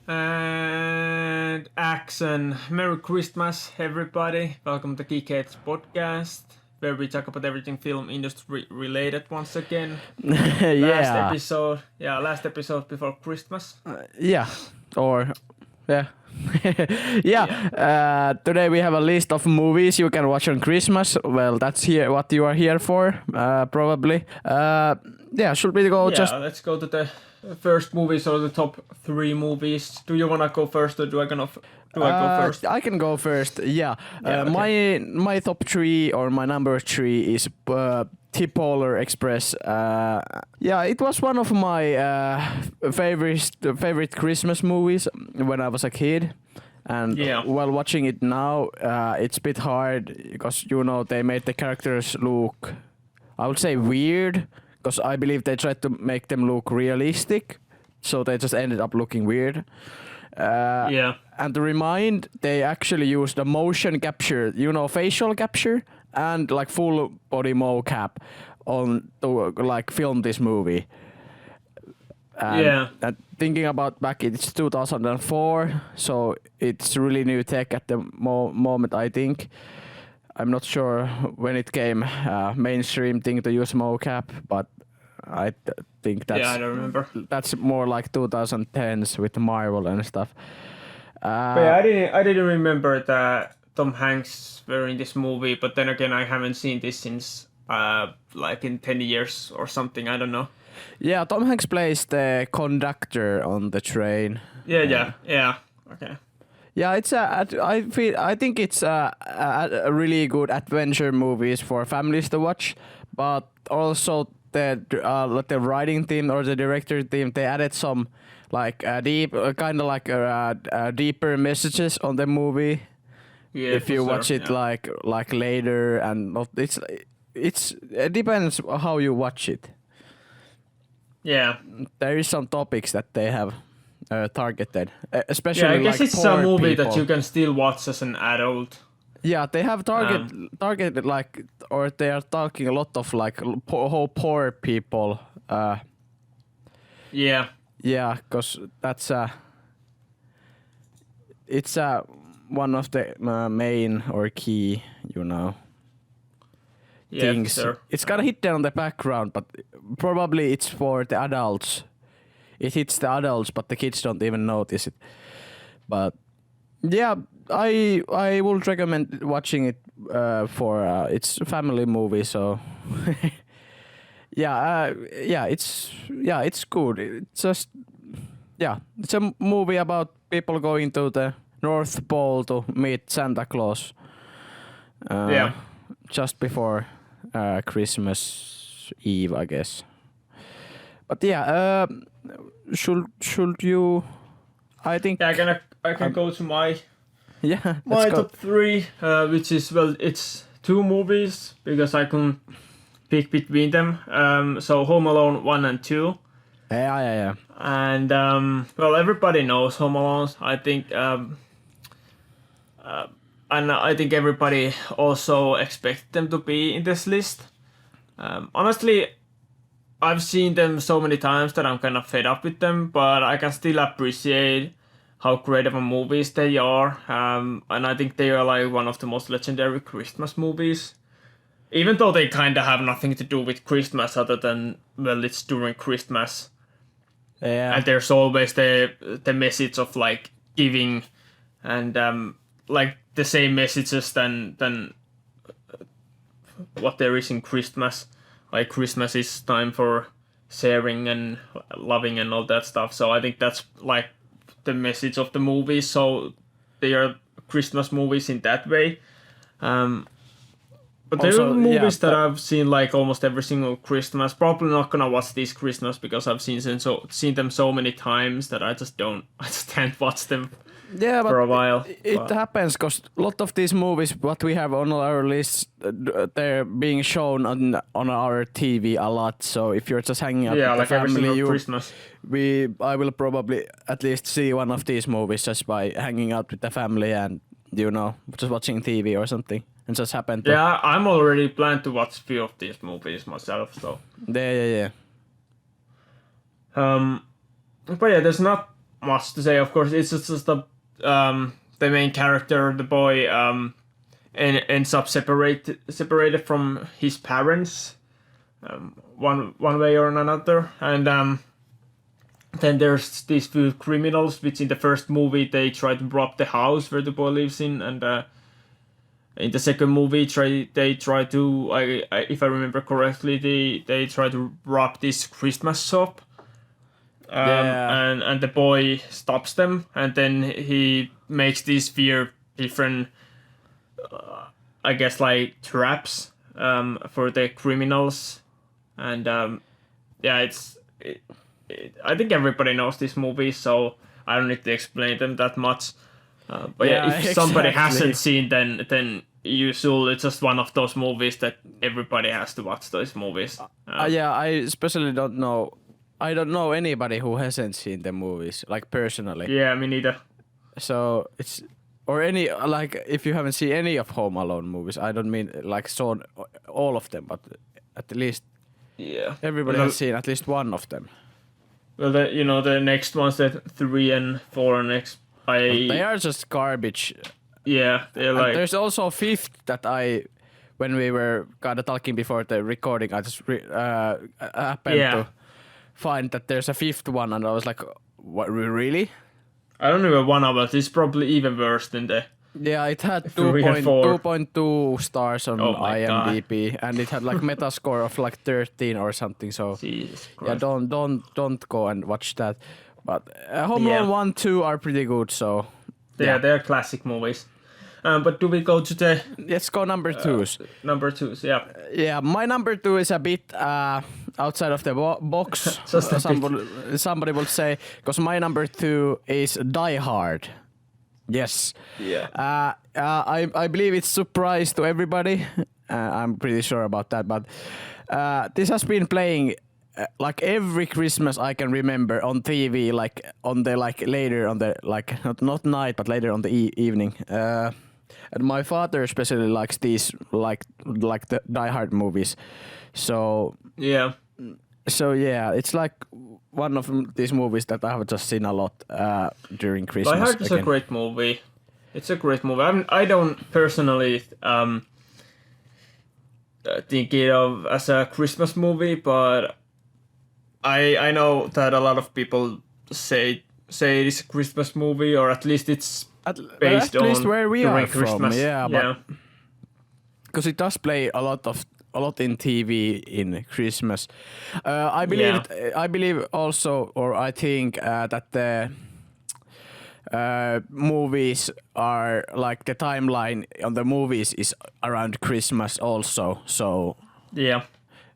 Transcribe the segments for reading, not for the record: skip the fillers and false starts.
And action. Merry Christmas, everybody. Welcome to Geekheads podcast, where we talk about everything film industry related once again. Yeah. Last episode before Christmas. Yeah. Or yeah. Today we have a list of movies you can watch on Christmas. Well, that's here what you are here for, probably. Should we go just? Let's go to the first movies or the top 3 movies. Do you wanna go first, or do I go first? I can go first. Yeah. Okay. My top 3 or my number 3 is T-Polar Express. It was one of my favorite Christmas movies when I was a kid. And while watching it now, it's a bit hard because they made the characters look, I would say, weird. Because I believe they tried to make them look realistic, so they just ended up looking weird. And to remind, they actually used a motion capture, facial capture, and like full body mocap on to like film this movie. And thinking about back, it's 2004, so it's really new tech at the moment, I think. I'm not sure when it came mainstream thing to use mocap, but I think that's I don't remember. That's more like 2010s with Marvel and stuff. I didn't remember that Tom Hanks were in this movie, but then again, I haven't seen this since like in 10 years or something. I don't know. Yeah, Tom Hanks plays the conductor on the train. Yeah. Okay. Yeah, I think it's a really good adventure movies for families to watch, but also the writing team or the director team, they added some like deep deeper messages on the movie. Yeah, if you watch it like later, and not it depends how you watch it. Yeah, there is some topics that they have targeted, especially. I guess like it's a movie people. that you can still watch as an adult. Yeah, they have targeted like, or they are talking a lot of like poor people. Yeah, because that's it's one of the main or key, things. Sure. It's kind of hidden on the background, but probably it's for the adults. It hits the adults, but the kids don't even notice it. But yeah, I would recommend watching it for it's a family movie, so it's good. It's just it's a movie about people going to the North Pole to meet Santa Claus. Just before Christmas Eve, I guess. But should you? I think I can go to my my top 3, which is it's 2 movies because I can pick between them. So Home Alone 1 and 2. Yeah. And everybody knows Home Alone. I think, and I think everybody also expects them to be in this list. Honestly, I've seen them so many times that I'm kind of fed up with them, but I can still appreciate how great of a movies they are. And I think they are like one of the most legendary Christmas movies. Even though they kind of have nothing to do with Christmas other than, it's during Christmas. Yeah. And there's always the message of like giving and like the same messages than what there is in Christmas. Like Christmas is time for sharing and loving and all that stuff. So I think that's like the message of the movie. So they are Christmas movies in that way. But there are movies that I've seen like almost every single Christmas. Probably not gonna watch this Christmas because I've seen them so many times that I just can't watch them. For a while. It happens because a lot of these movies, what we have on our list, they're being shown on our TV a lot. So if you're just hanging out with the family, Christmas. I will probably at least see one of these movies just by hanging out with the family and just watching TV or something, and just happen to. Yeah, I'm already planned to watch a few of these movies myself. So. Yeah. But there's not much to say. Of course, it's just the main character, the boy, ends up separated from his parents, one way or another, and then there's these few criminals, which in the first movie they try to rob the house where the boy lives in, and in the second movie they try to, if I remember correctly, they try to rob this Christmas shop. And the boy stops them, and then he makes these few different, I guess, like traps for the criminals, and I think everybody knows this movie, so I don't need to explain them that much. But if somebody hasn't seen, then usually it's just one of those movies that everybody has to watch those movies. I especially don't know. I don't know anybody who hasn't seen the movies, like personally. Yeah, me neither. So it's or any like if you haven't seen any of Home Alone movies, I don't mean like saw all of them, but at least everybody has seen at least one of them. Well, the next ones, that 3 and 4 and they are just garbage. Yeah, they're like. And there's also a fifth that when we were kind of talking before the recording, I just happened to find that there's a fifth one, and I was like, "What, really?" I don't know one of it. It's probably even worse than the. Yeah, it had 2.2 stars on IMDb, and it had like Metascore of like 13 or something. So Jesus Christ. don't go and watch that. But Home Alone 1, 2 are pretty good. So they're classic movies. But do we go to the? Let's go number twos. Number twos, yeah. Yeah, my number 2 is a bit outside of the box. Somebody will say, because my number 2 is Die Hard. Yes. Yeah. I believe it's surprise to everybody. I'm pretty sure about that. But this has been playing like every Christmas I can remember on TV, like on the later on the not night, but later on the evening. And my father especially likes these like the Die Hard movies. So yeah, it's like one of these movies that I have just seen a lot during Christmas. Die Hard is a great movie. It's a great movie. I don't personally think it of as a Christmas movie, but I know that a lot of people say it's a Christmas movie, or at least it's based on where we are Christmas. From. Yeah, but because it does play a lot in TV in Christmas. I believe also, or I think that the movies are like the timeline on the movies is around Christmas also. So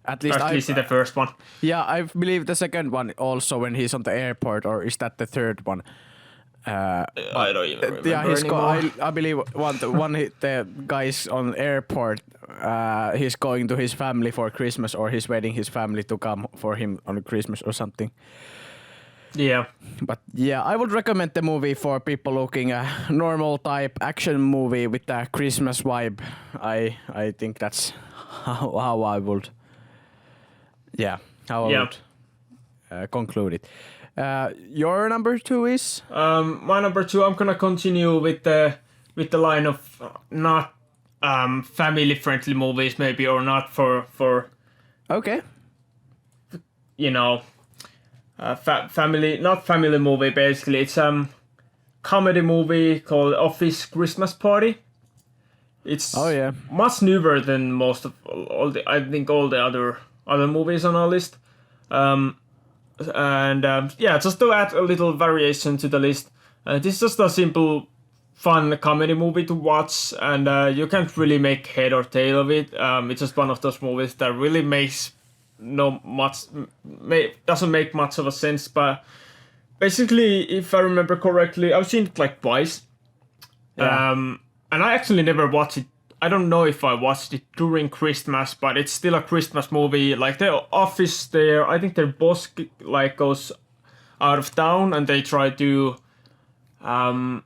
at least in the first one. Yeah, I believe the second one also when he's on the airport, or is that the third one? I don't even remember anymore. I believe the guy's on airport. He's going to his family for Christmas, or he's waiting his family to come for him on Christmas or something. Yeah. But yeah, I would recommend the movie for people looking a normal type action movie with a Christmas vibe. I think that's how I would. Yeah, I would conclude it. Your number 2 is? My number 2, I'm gonna continue with the line of not family friendly movies, maybe, or not for okay. Family, not family movie. Basically, it's comedy movie called Office Christmas Party. It's much newer than most of all the other movies on our list. Just to add a little variation to the list, this is just a simple, fun comedy movie to watch, and you can't really make head or tail of it. It's just one of those movies that really doesn't make much of a sense. But basically, if I remember correctly, I've seen it like twice, and I actually never watched it. I don't know if I watched it during Christmas, but it's still a Christmas movie. Like the office there, I think their boss like goes out of town, and they try to or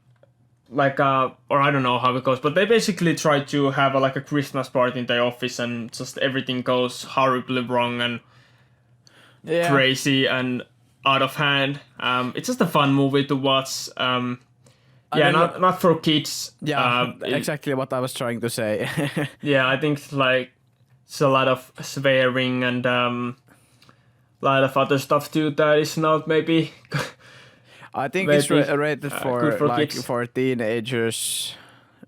I don't know how it goes, but they basically try to have a Christmas party in their office, and just everything goes horribly wrong and crazy, and out of hand. It's just a fun movie to watch. I mean, Not for kids. Yeah, exactly what I was trying to say. Yeah, I think like it's a lot of swearing and a lot of other stuff too that is not maybe. I think maybe, it's rated for good for like kids. for teenagers.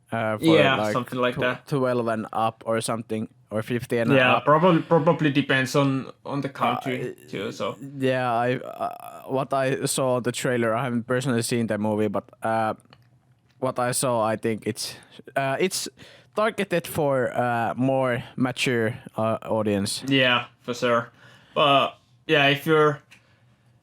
For Yeah, like something like that. 12 and up or something, or 50 and Yeah, up. probably depends on the country too. So Yeah, I what I saw the trailer, I haven't personally seen the movie, but what I saw, I think it's targeted for more mature audience. yeah, for sure. But yeah, if you're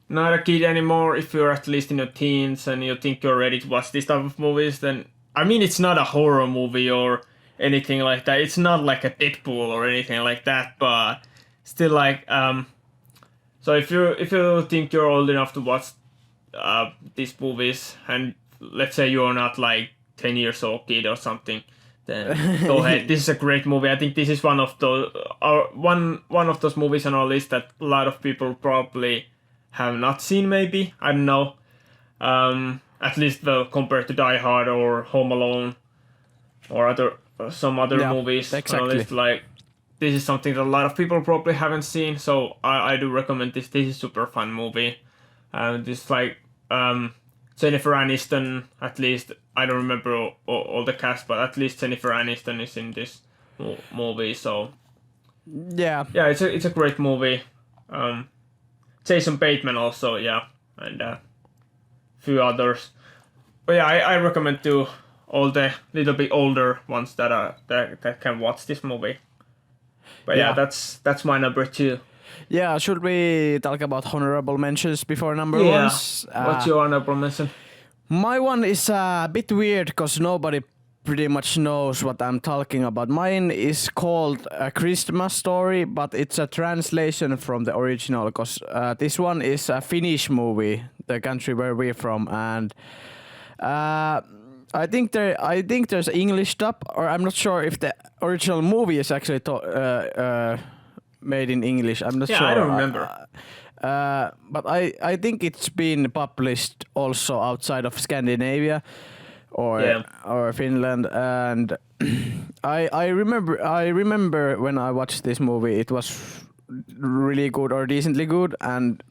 not a kid anymore, if you're at least in your teens and you think you're ready to watch this type of movies, then I mean it's not a horror movie or anything like that. It's not like a Deadpool or anything like that, but still like so if you think you're old enough to watch these movies and let's say you're not like 10 years old kid or something, then go ahead. This is a great movie. I think this is one of those one of those movies on our list that a lot of people probably have not seen. Maybe I don't know. At least compared to Die Hard or Home Alone or some other movies. Exactly. On our list, like this is something that a lot of people probably haven't seen. So I do recommend this. This is a super fun movie. This like Jennifer Aniston, at least I don't remember all the cast, but at least Jennifer Aniston is in this movie. So Yeah. yeah, it's a great movie. Jason Bateman also, yeah, and few others. But yeah, I recommend to all the little bit older ones that can watch this movie. But yeah, that's my number 2. Yeah, should we talk about honorable mentions before number Yeah. ones? What's your honorable mention? My one is a bit weird because nobody pretty much knows what I'm talking about. Mine is called A Christmas Story, but it's a translation from the original because this one is a Finnish movie, the country where we're from, and I think there's English dub, or I'm not sure if the original movie is actually made in English. I'm not sure. I don't remember. But I think it's been published also outside of Scandinavia or Finland, and I remember when I watched this movie, it was really good or decently good, and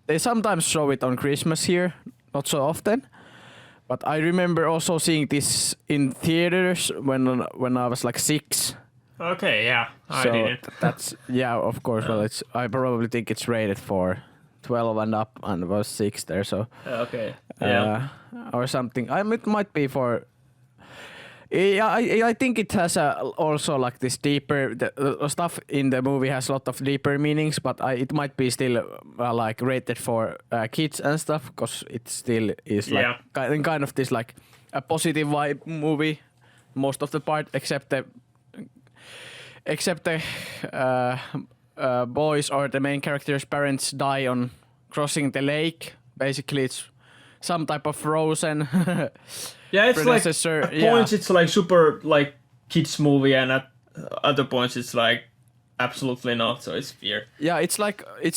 they sometimes show it on Christmas here, not so often. But I remember also seeing this in theaters when I was like 6. Okay, yeah, I So didn't. that's of course. Well, I probably think it's rated for 12 and up, and was 6 there. So Okay, yeah. or something. It might be for. Yeah, I think it has also like this deeper the stuff in the movie has a lot of deeper meanings, but it might be still like rated for kids and stuff because it still is like kind of this like a positive vibe movie most of the part, except the boys or the main character's parents die on crossing the lake. Basically, it's some type of frozen. Yeah, it's like predecessor, at points it's like super like kids movie, and at other points it's like absolutely not. So it's weird. Yeah, it's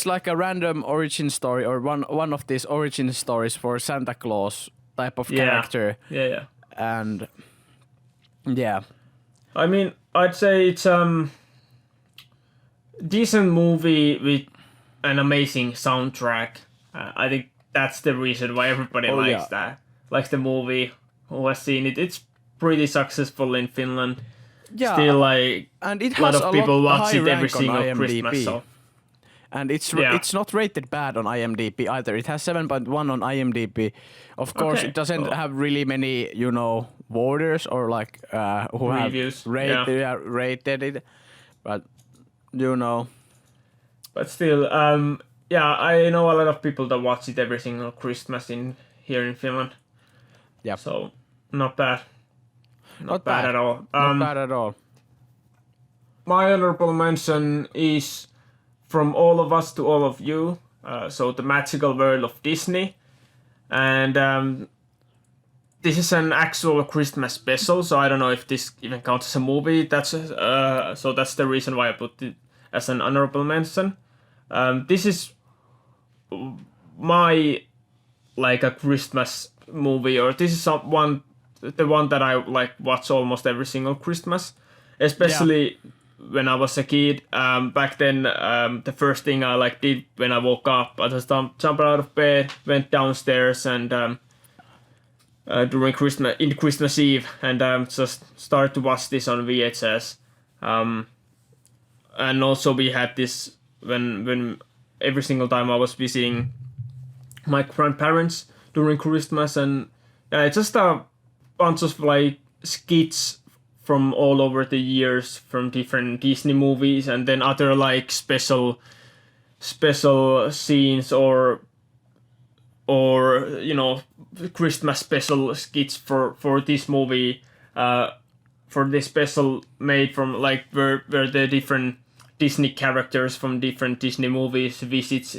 like a random origin story or one of these origin stories for Santa Claus type of character. Yeah. And yeah, I mean, I'd say it's decent movie with an amazing soundtrack. I think that's the reason why everybody likes that. Likes the movie. Who has seen it? It's pretty successful in Finland. Yeah, still like and it a lot has of people watch high it every rank on single IMDb. Christmas. So. And it's not rated bad on IMDb either. It has 7.1 on IMDb. Of course, it doesn't have really many, voters or like who reviews. have rated it, but But still, I know a lot of people that watch it every single Christmas here in Finland. Yeah. So not bad. Not bad at all. Not bad at all. My honorable mention is From All of Us to All of You. So the magical world of Disney, and this is an actual Christmas special. So I don't know if this even counts as a movie. That's the reason why I put it as an honorable mention. This is my like a Christmas movie, or this is the one that I like watch almost every single Christmas, especially when I was a kid. Back then, the first thing I like did when I woke up, I just jumped out of bed, went downstairs, and during Christmas Eve, and just started to watch this on VHS. And also we had this when every single time I was visiting my grandparents during Christmas, and it's just a bunch of like skits from all over the years from different Disney movies, and then other like special scenes or you know, Christmas special skits for this movie, for this special made from like where the different Disney characters from different Disney movies visits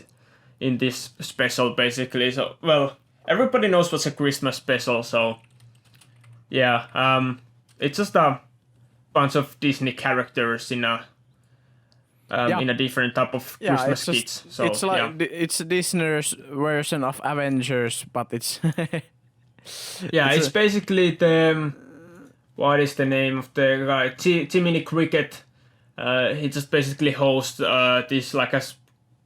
in this special basically. So well, everybody knows what's a Christmas special, so yeah, it's just a bunch of Disney characters in a different type of Christmas skits. So it's like it's Disney's version of Avengers, but it's it's basically the what is the name of the guy? Jiminy Cricket. He just basically hosts this like a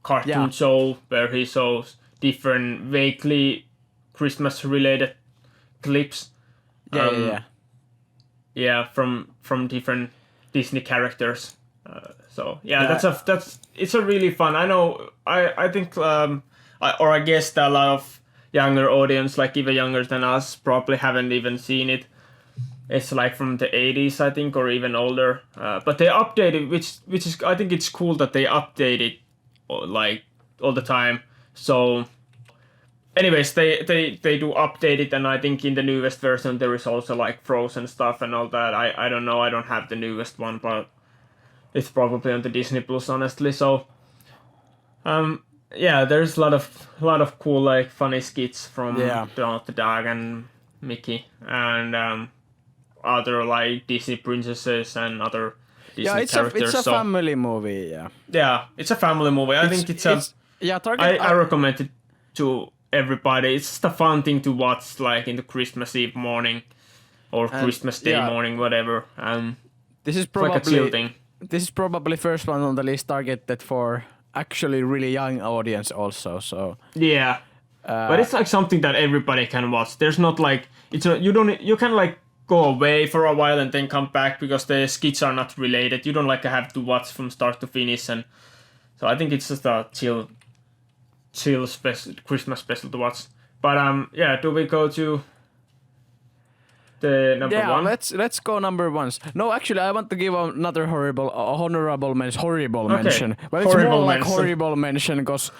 cartoon show where he shows different vaguely Christmas related clips. From different Disney characters. So it's a really fun. I know. I think I guess that a lot of younger audience, like even younger than us, probably haven't even seen it. It's like from the 80s, I think, or even older. But they updated, which is I think it's cool that they update it like all the time. So, anyways, they do update it, and I think in the newest version there is also like Frozen stuff and all that. I don't know. I don't have the newest one, but it's probably on the Disney Plus, honestly. So, there's a lot of cool like funny skits from Donald the Duck and Mickey and other like Disney princesses and other Disney characters. It's a family movie. Yeah, it's a family movie. I think I recommend it to everybody. It's just a fun thing to watch, like in the Christmas Eve morning or Christmas Day morning, whatever. This is probably like a chill thing. This is probably first one on the list targeted for actually really young audience also. So yeah, but it's like something that everybody can watch. There's not like you can like go away for a while and then come back because the skits are not related. You don't like have to watch from start to finish, and so I think it's just a chill Christmas special to watch. But do we go to the number one? Yeah, let's go number ones. No, actually, I want to give another honorable mention. Well, it's horrible more like mention. horrible mention because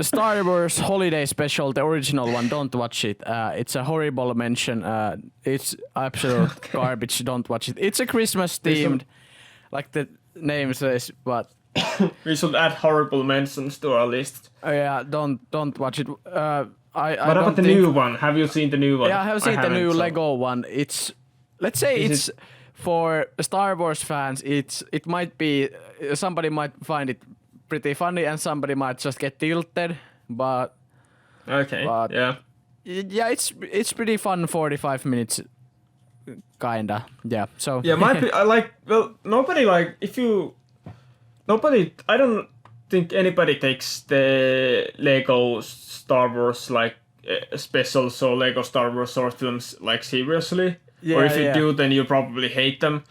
Star Wars Holiday Special, the original one, don't watch it. It's a horrible mention. It's absolute garbage. Don't watch it. It's a Christmas themed, like the name says, but we should add horrible mentions to our list. Don't watch it. What about the new one? Have you seen the new one? Yeah, I have seen the new Lego one. It's, let's say for Star Wars fans, it might be, somebody might find it pretty funny and somebody might just get tilted, but it's pretty fun 45 minutes kinda. Yeah. So might be I don't think anybody takes the Lego Star Wars like specials or Lego Star Wars short films like seriously. Or if you do, then you probably hate them.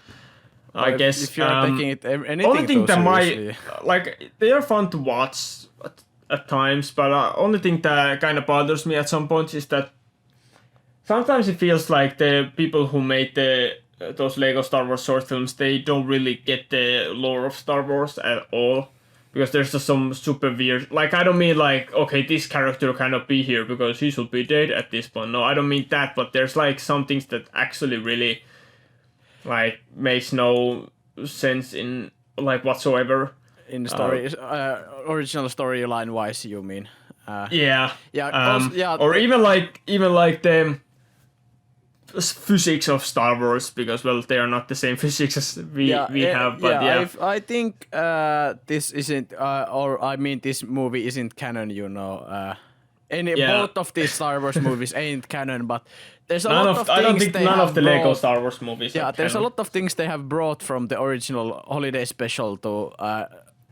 I guess if you're taking it anything only thing that seriously. like they are fun to watch at times, but only thing that kind of bothers me at some points is that sometimes it feels like the people who made those Lego Star Wars short films, they don't really get the lore of Star Wars at all. Because there's just some super weird... Like, I don't mean like, okay, this character cannot be here because he should be dead at this point. No, I don't mean that, but there's like some things that actually really like makes no sense in like whatsoever. In the story, original storyline wise, you mean? Or even like the physics of Star Wars, because well, they are not the same physics as we have. But I think this isn't, or I mean, this movie isn't canon. You know, Both of these Star Wars movies ain't canon, but there's a None lot of, of I don't things think they none have of the Lego brought. Star Wars movies. Yeah, are there's a canon. lot of things they have brought from the original holiday special to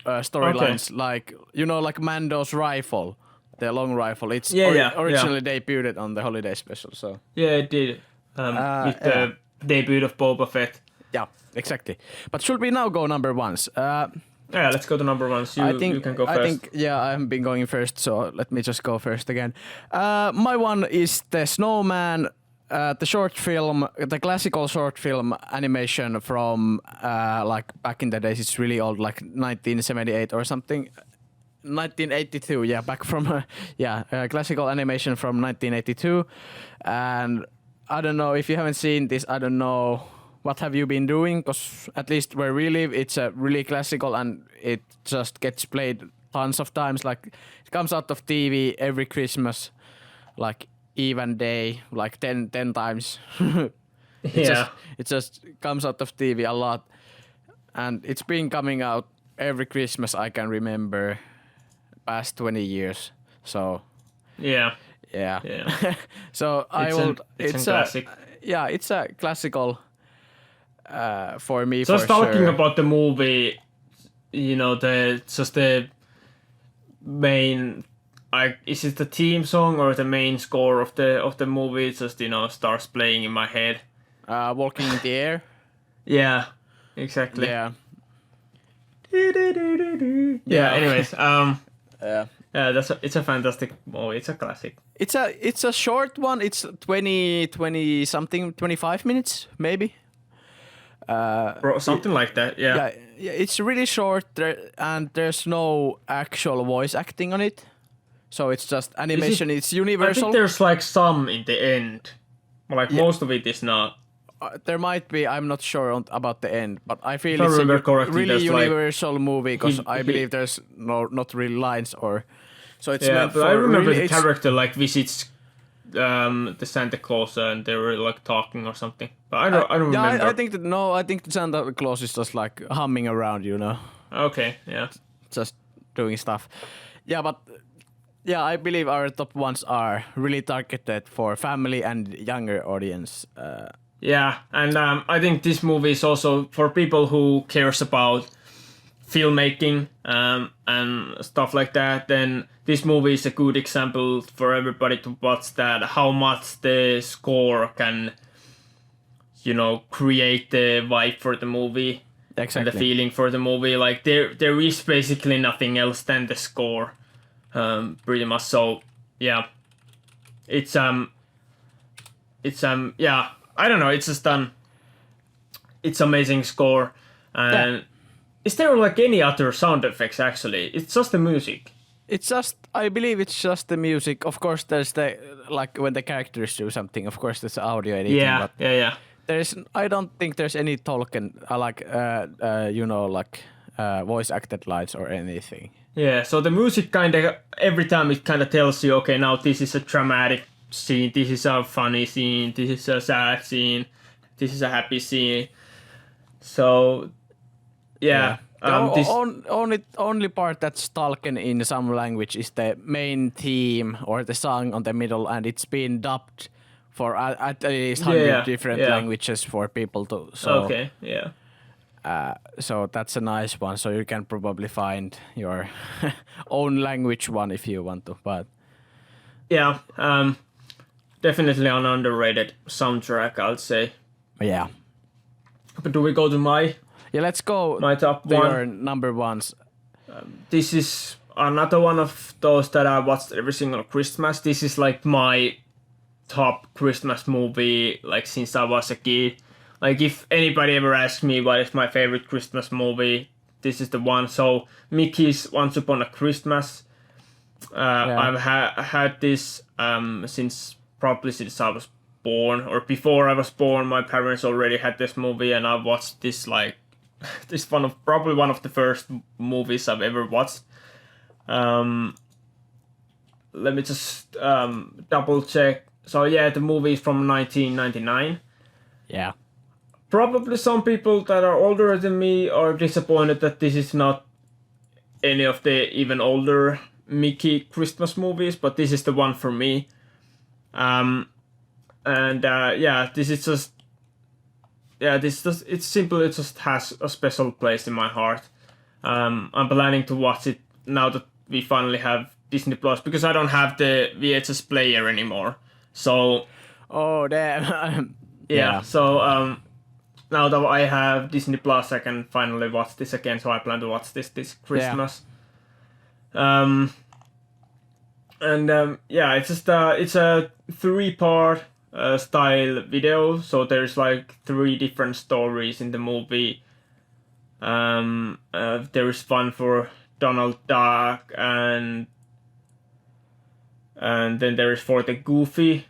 storylines, like like Mando's rifle, the long rifle. It's originally debuted on the holiday special. So yeah, it did with the debut of Boba Fett. yeah, exactly. But should we now go number ones? Yeah, let's go to number ones. You can go first. I have been going first, so let me just go first again. My one is the Snowman, the short film, the classical short film animation from like back in the days. It's really old, like 1978 or something. 1982, yeah, back from classical animation from 1982. And I don't know if you haven't seen this. I don't know. What have you been doing? Because at least where we live, it's a really classical and it just gets played tons of times. Like it comes out of TV every Christmas, like even day, like 10 times. It just comes out of TV a lot. And it's been coming out every Christmas I can remember past 20 years. So Yeah. So it's a classic. Yeah, it's a classical for me. So for talking sure. about the movie, the main, is it the theme song or the main score of the movie? It just starts playing in my head. Walking in the Air. Yeah, exactly. Yeah. Anyways, Yeah. it's a fantastic movie. It's a classic. It's a short one. It's 20 something, 25 minutes maybe. Something like that. Yeah. Yeah, it's really short and there's no actual voice acting on it. So it's just animation. It's I universal. think there's like some in the end. Like most of it is not. There might be. I'm not sure about the end, but I feel If I it's remember a correctly, really there's, like, universal movie because I he- believe there's not really lines or. So it's Yeah, meant but for I remember really, the it's- character like visits the Santa Claus and they were like talking or something. But I don't remember. I think the Santa Claus is just like humming around, Okay, yeah. just doing stuff. Yeah, but I believe our top ones are really targeted for family and younger audience. Yeah, and I think this movie is also for people who cares about filmmaking and stuff like that. Then this movie is a good example for everybody to watch that how much the score can, create the vibe for the movie Exactly. and the feeling for the movie. Like there is basically nothing else than the score, pretty much. So yeah, it's yeah. I don't know. It's just it's amazing score. And is there like any other sound effects actually? It's just the music. I believe it's just the music. Of course, there's the like when the characters do something. Of course, there's audio editing. Yeah, but I don't think there's any Tolkien voice acted lines or anything. Yeah. So the music kind of every time it kind of tells you, okay, now this is a dramatic scene. This is a funny scene. This is a sad scene. This is a happy scene. So yeah. The only part that's Tolkien in some language is the main theme or the song on the middle, and it's been dubbed for at least 100 different languages for people to. So, okay, yeah. So that's a nice one. So you can probably find your own language one if you want to. But yeah, definitely an underrated soundtrack, I'd say. Yeah. But do we go to my? Yeah, let's go. My top to one. your number ones. This is another one of those that I watched every single Christmas. This is like my top Christmas movie, like since I was a kid. Like if anybody ever asks me what is my favorite Christmas movie, this is the one. So Mickey's Once Upon a Christmas. I've had this since I was born, or before I was born. My parents already had this movie, and I watched this like this probably one of the first movies I've ever watched. Let me just double check. So yeah, the movie is from 1999. Yeah. Probably some people that are older than me are disappointed that this is not any of the even older Mickey Christmas movies, but this is the one for me. This is just it's simple. It just has a special place in my heart. I'm planning to watch it now that we finally have Disney Plus, because I don't have the VHS player anymore. So Oh damn. so now that I have Disney Plus, I can finally watch this again. So I plan to watch this Christmas. It's just it's a 3-part style video. So there's like 3 different stories in the movie. There is one for Donald Duck, and then there is for the Goofy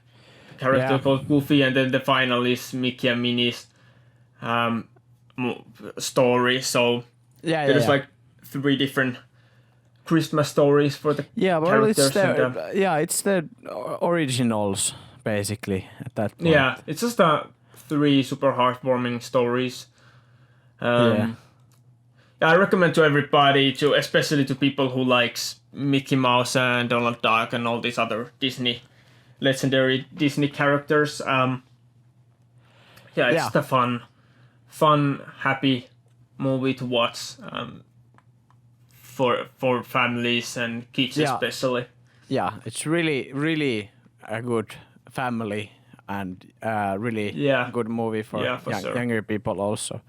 character called Goofy, and then the final is Mickey and Minnie's story. So there's like 3 different Christmas stories for the characters. It's the originals basically at that point. Yeah, it's just 3 super heartwarming stories. I recommend to everybody, especially to people who likes Mickey Mouse and Donald Duck and all these other legendary Disney characters. It's a fun, happy movie to watch for families and kids especially. Yeah, it's really a good family and really good movie for younger people also.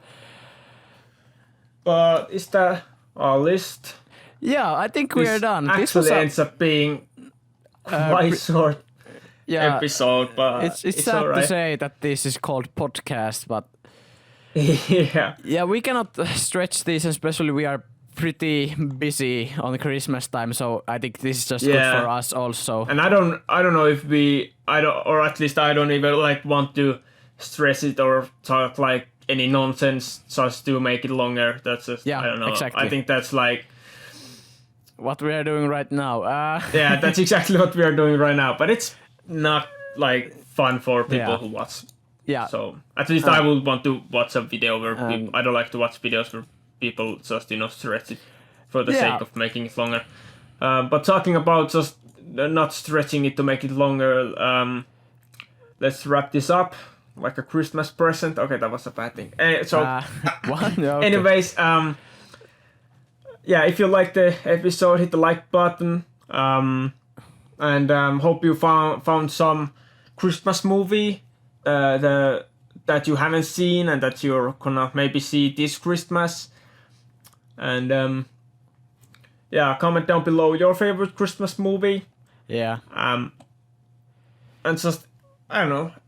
But is that our list? Yeah, I think we are done. This ends up being quite short episode, but it's sad right. to say that this is called podcast, but we cannot stretch this, especially we are pretty busy on Christmas time, so I think this is just good for us also. And I don't know if or at least I don't even want to stress it or talk any nonsense just to make it longer. That's just I don't know. Exactly. I think that's what we are doing right now. That's exactly what we are doing right now. But it's not fun for people who watch. Yeah. So at least I would want to watch a video where I don't like to watch videos where people just stretch it for the sake of making it longer. But talking about just not stretching it to make it longer, let's wrap this up like a Christmas present. Okay, that was a bad thing. What? No, okay. Anyways, if you liked the episode, hit the like button. And hope you found some Christmas movie that you haven't seen and that you're gonna maybe see this Christmas. And comment down below your favorite Christmas movie. Yeah. And just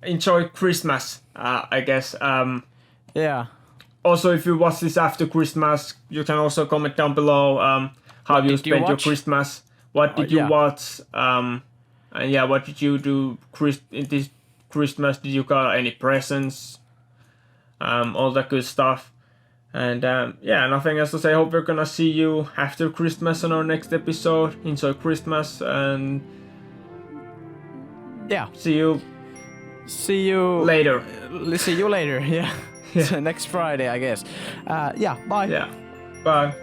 enjoy Christmas. I guess. Also, if you watch this after Christmas, you can also comment down below how you spent your Christmas. What did you watch? And what did you do in this Christmas? Did you got any presents? All that good stuff. And nothing else to say. Hope we're gonna see you after Christmas on our next episode. Enjoy Christmas and see you later. See you later. Yeah. Next Friday, I guess. Bye. Yeah. Bye.